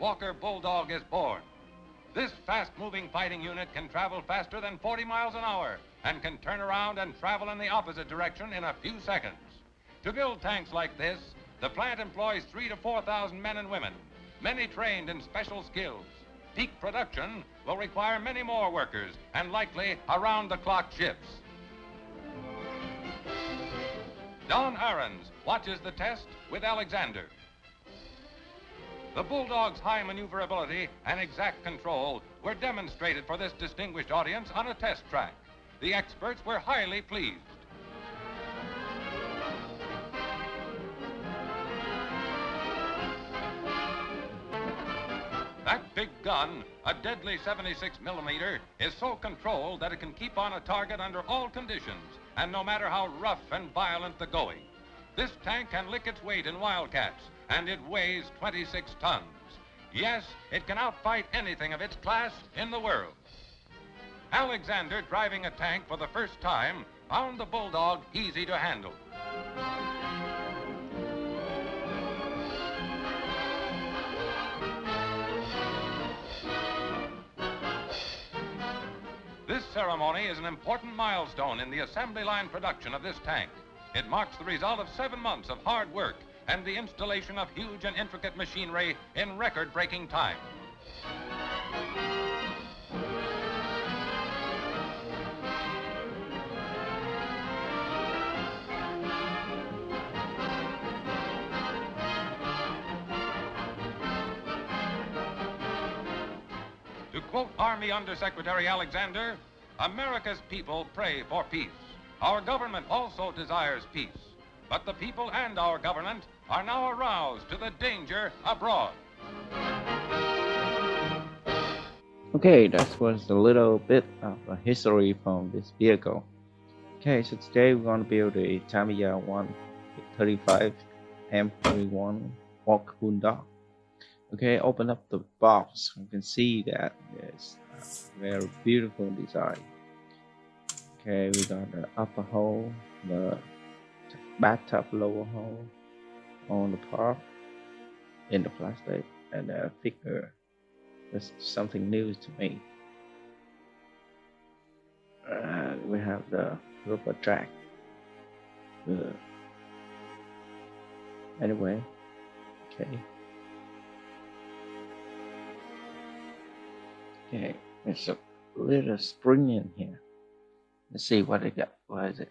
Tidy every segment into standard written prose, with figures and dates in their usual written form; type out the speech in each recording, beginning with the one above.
Walker Bulldog is born. This fast-moving fighting unit can travel faster than 40 miles an hour and can turn around and travel in the opposite direction in a few seconds. To build tanks like this, the plant employs 3,000 to 4,000 men and women, many trained in special skills. Peak production will require many more workers and likely around-the-clock shifts. Don Ahrens watches the test with Alexander. The Bulldog's high maneuverability and exact control were demonstrated for this distinguished audience on a test track. The experts were highly pleased. That big gun, a deadly 76 millimeter, is so controlled that it can keep on a target under all conditions and no matter how rough and violent the going. This tank can lick its weight in wildcats, and it weighs 26 tons. Yes, it can outfight anything of its class in the world. Alexander, driving a tank for the first time, found the Bulldog easy to handle. This ceremony is an important milestone in the assembly line production of this tank. It marks the result of 7 months of hard work and the installation of huge and intricate machinery in record-breaking time. To quote Army Undersecretary Alexander, America's people pray for peace. Our government also desires peace. But the people and our government are now aroused to the danger abroad. Okay, that was a little bit of a history from this vehicle. Okay, so today we're going to build a Tamiya 135 M41 Walker Bulldog. Okay, open up the box. You can see that it's a very beautiful design. Okay, we got the upper hole, the bathtub lower hole on the part in the plastic, and the figure. That's something new to me. We have the rubber track. Anyway, okay. Okay, there's a little spring in here. Let's see what it got. What is it?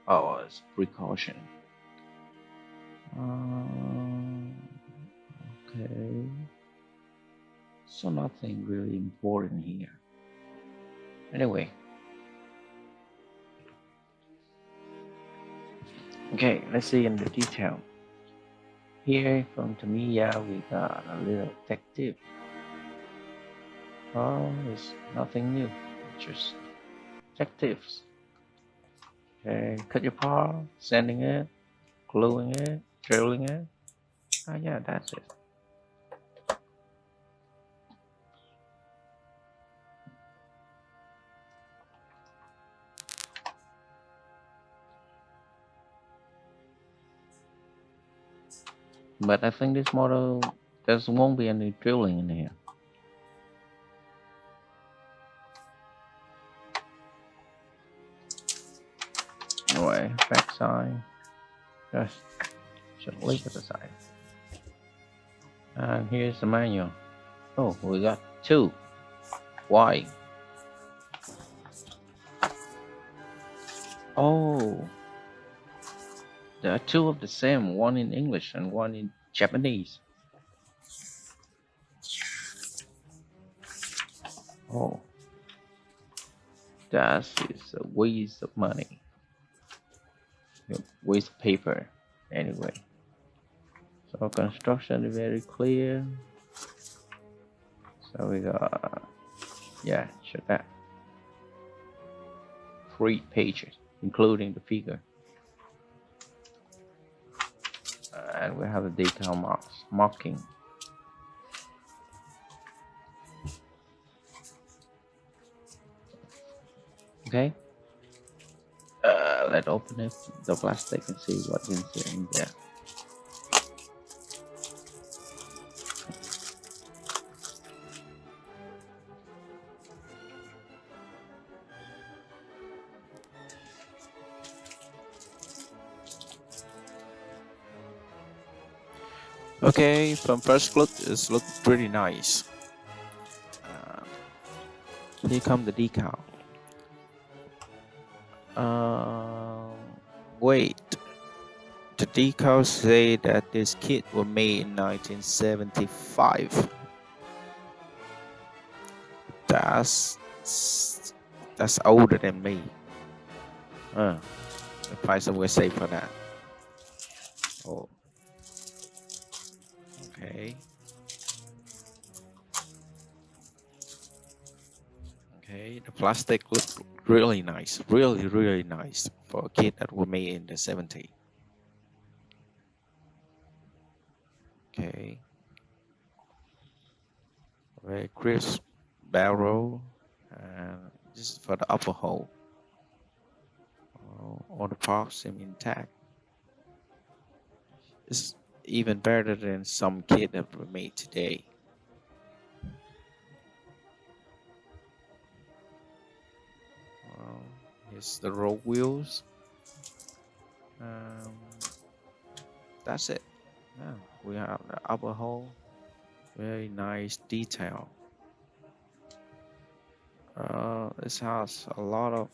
Oh, it's precaution. Okay. So nothing really important here. Anyway. Okay, let's see in the detail. Here from Tamiya we got a little tech tip. Oh, it's nothing new. Just tech tips. Okay, cut your part, sanding it, gluing it, drilling it. Oh yeah, that's it. But I think this model, there won't be any drilling in here. Anyway, back side, just leave it aside. And here's the manual. Oh, we got two. Why? Oh, there are two of the same, one in English and one in Japanese. Oh, that is a waste of money. Waste of paper, anyway. So construction is very clear. So we got, yeah, show that. 3 pages, including the figure. And we have the detail marking. Okay. Let's open it, the plastic, and see what is in there. Okay, from first look, it looks pretty nice. Uh, Here come the decal. Um, Wait, the decals say that this kit was made in 1975. That's older than me. The price I will say for that. Oh, okay. Okay, the plastic looks really nice, really nice for a kit that was made in the 70s. Okay, very crisp barrel, and this is for the upper hole. All the parts seem intact. It's even better than some kit that were made today. Here's the road wheels. Um, that's it. Yeah, we have the upper hole. Very nice detail. This has a lot of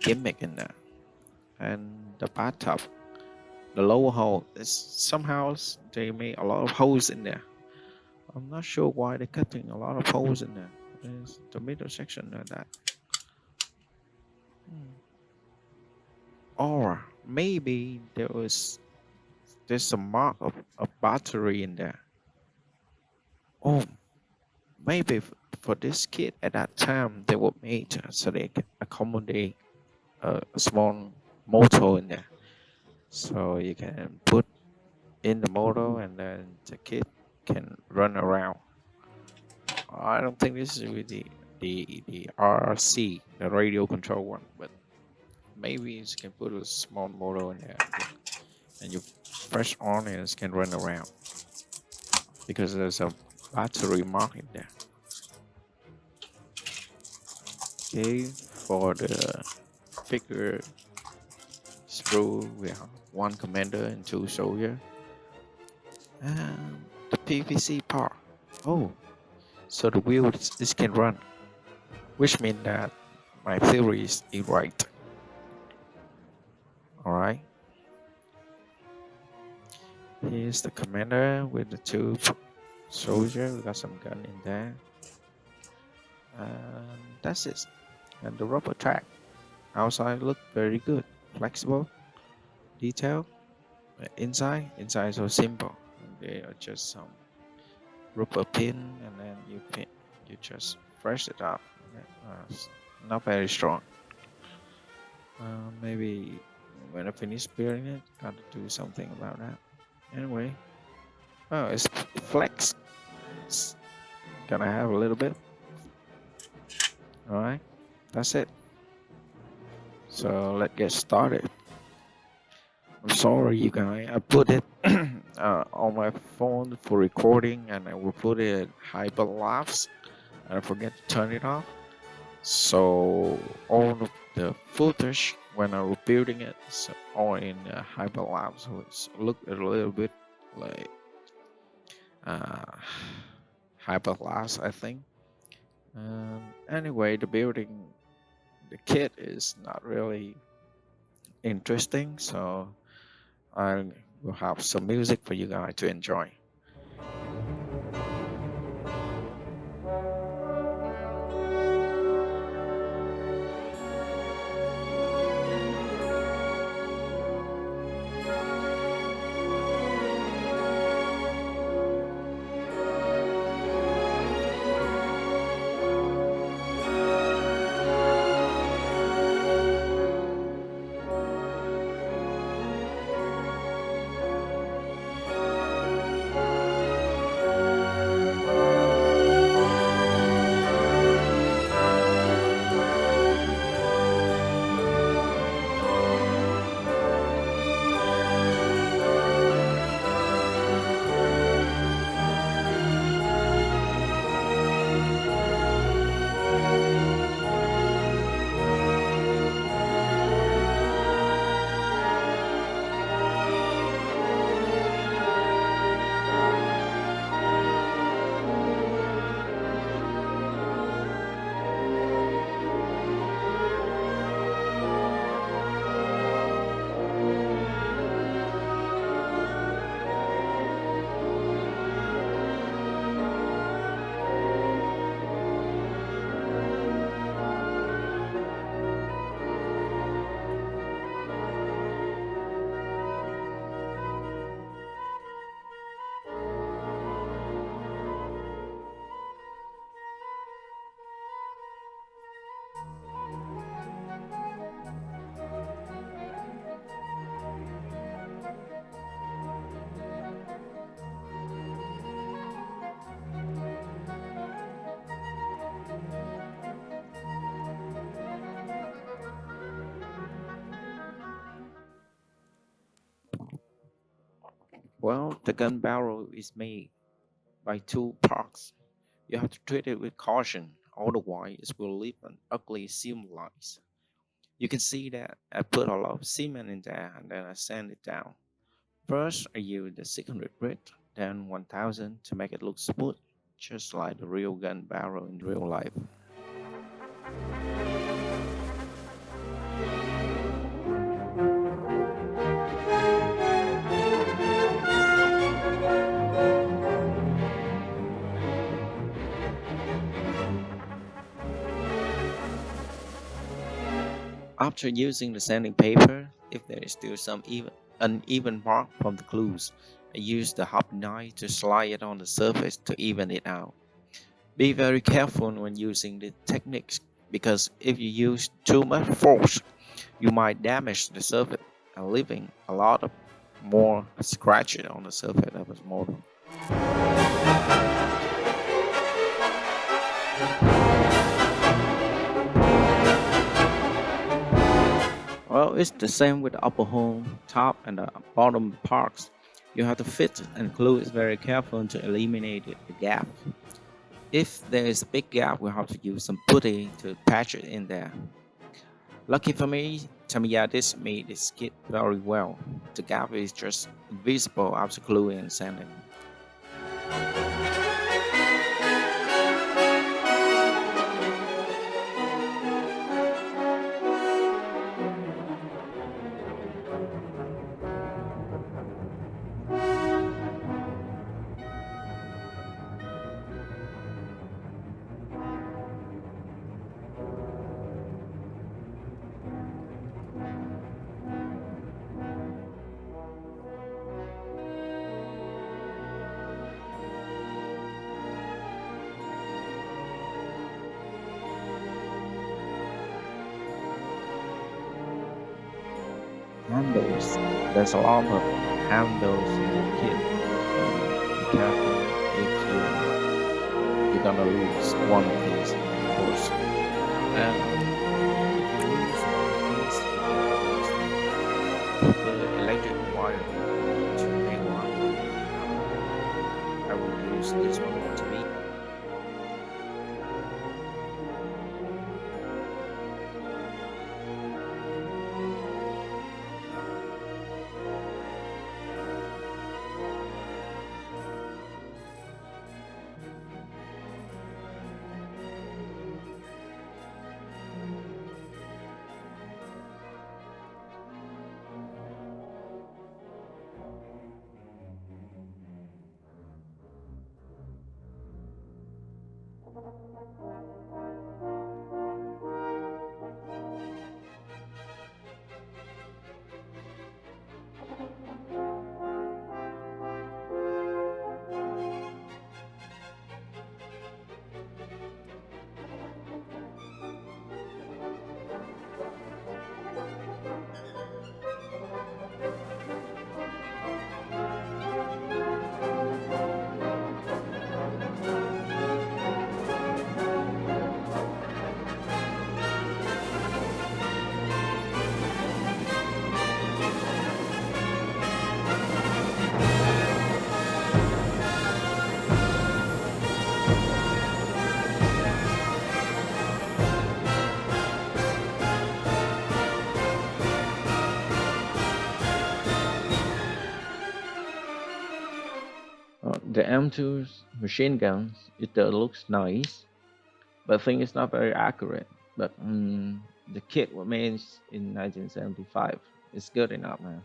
gimmick in there. And the bathtub, the lower hole, is somehow they made a lot of holes in there. I'm not sure why they're cutting a lot of holes in there. There's the middle section of that. Or maybe there's a mark of a battery in there. Oh, maybe for this kit at that time they were made so they can accommodate a small motor in there, so you can put in the motor and then the kit can run around. I don't think this is really the RRC, the radio control one, but maybe you can put a small motor in there and you press on and it can run around because there's a battery mark in there. Okay, for the figure sprue, we have one commander and two soldier. And the PVC part. Oh, so the wheel this can run, which means that my theory is right. Alright. Here's the commander with the two soldier. We got some gun in there. And that's it. And the rubber track outside look very good, flexible, detail. Inside is so simple. They are just some rubber pin, and then you just press it up. Not very strong. Maybe when I finish building it, gotta do something about that. Anyway, oh, it's flex. It's gonna have a little bit. All right, that's it. So let's get started. I'm sorry, you guys. I put it on my phone for recording, and I will put it hyper lapse, and I forget to turn it off. So all of the footage when I was building it is all in hyper lapse, so it's look a little bit like hyper lapse, I think. Anyway, the kit is not really interesting, so I will have some music for you guys to enjoy. Well, the gun barrel is made by two parts. You have to treat it with caution, otherwise it will leave an ugly seam lines. You can see that I put a lot of cement in there and then I sand it down. First, I use the 600 grit, then 1000 to make it look smooth, just like the real gun barrel in real life. After using the sanding paper, if there is still some uneven mark from the glues, I use the hub knife to slide it on the surface to even it out. Be very careful when using the techniques because if you use too much force, you might damage the surface and leaving a lot of more scratches on the surface of the model. Well, it's the same with the upper home, top and the bottom parts. You have to fit and glue it very careful to eliminate the gap. If there is a big gap, we have to use some putty to patch it in there. Lucky for me, Tamiya made this kit very well. The gap is just invisible after gluing and sanding. Handles. There's a lot of handles in the kit. Be careful if you're gonna lose one of these, of course. And if you lose one of these, put the electric wire to make one. I will use this one to be. The M2's machine guns, it looks nice, but I think it's not very accurate. But the kit was made in 1975. It's good enough, man.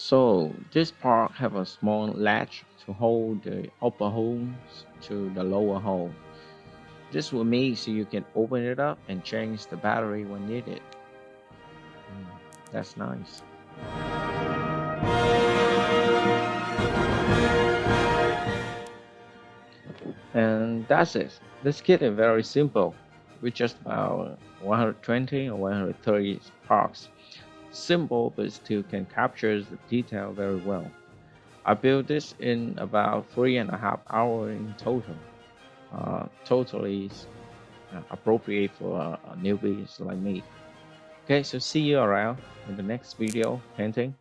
So this part have a small latch to hold the upper holes to the lower hole. This will make so you can open it up and change the battery when needed. That's nice. And that's it. This kit is very simple, with just about 120 or 130 parts. Simple, but still can capture the detail very well. I built this in about 3.5 hours in total. Totally appropriate for newbies like me. Okay, so see you around in the next video painting.